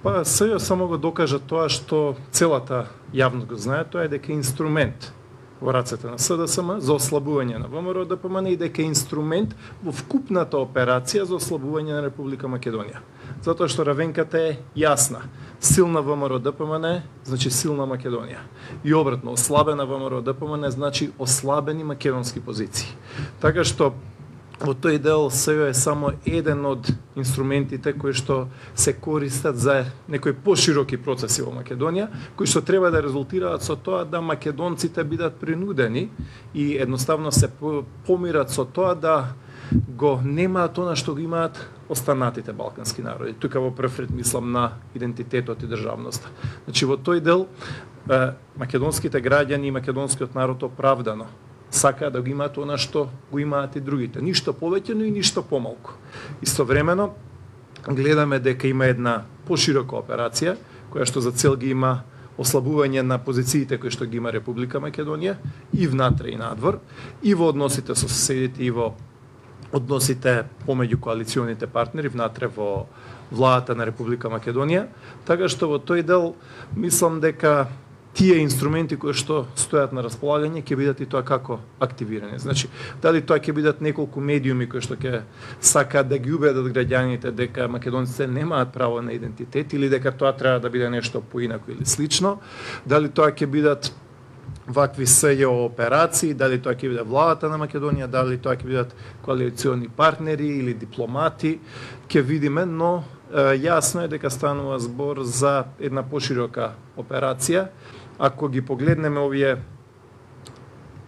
Па сега само го докажа тоа што целата јавност го знае, тоа е дека е инструмент во рацете на СДСМ за ослабување на ВМРО ДПМН и дека е инструмент во вкупната операција за ослабување на Република Македонија. Затоа што равенката е јасна. Силна ВМРО ДПМН значи силна Македонија. И обратно, ослабена ВМРО ДПМН значи ослабени македонски позиции. Така што во тој дел СЕО е само еден од инструментите кои што се користат за некои пошироки процеси во Македонија, кои што треба да резултираат со тоа да македонците бидат принудени и едноставно се помират со тоа да го немаат она што го имаат останатите балкански народи. Тука во прв ред мислам на идентитетот и државноста. Значи во тој дел македонските граѓани и македонскиот народ оправдано сакаат да го имаат она што го имаат и другите. Ништо повеќе, но и ништо помалку. Истовремено, гледаме дека има една поширока операција, која што за цел ги има ослабување на позициите кои што ги има Република Македонија и внатре и надвор, и во односите со соседите, и во односите помеѓу коалиционите партнери, внатре во владата на Република Македонија. Така што во тој дел мислам дека тие инструменти кои што стојат на располагање ќе бидат и тоа како активирани. Значи, дали тоа ќе бидат неколку медиуми кои што ќе сакаат да ги убедат граѓаните дека македонците немаат право на идентитет или дека тоа треба да биде нешто поинаку или слично, дали тоа ќе бидат вакви СЈО операции, дали тоа ќе биде владата на Македонија, дали тоа ќе бидат коалициони партнери или дипломати, ќе видиме, но јасно е дека станува збор за една поширока операција. Ако ги погледнеме овие,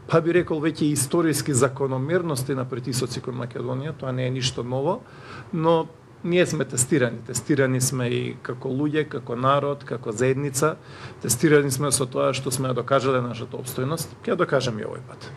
па би рекол веќе историски закономерности на притисоци кон Македонија, тоа не е ништо ново, но ние сме тестирани. Тестирани сме и како луѓе, како народ, како заедница. Тестирани сме со тоа што сме докажале нашата опстојност. Ќе докажеме и овој пат.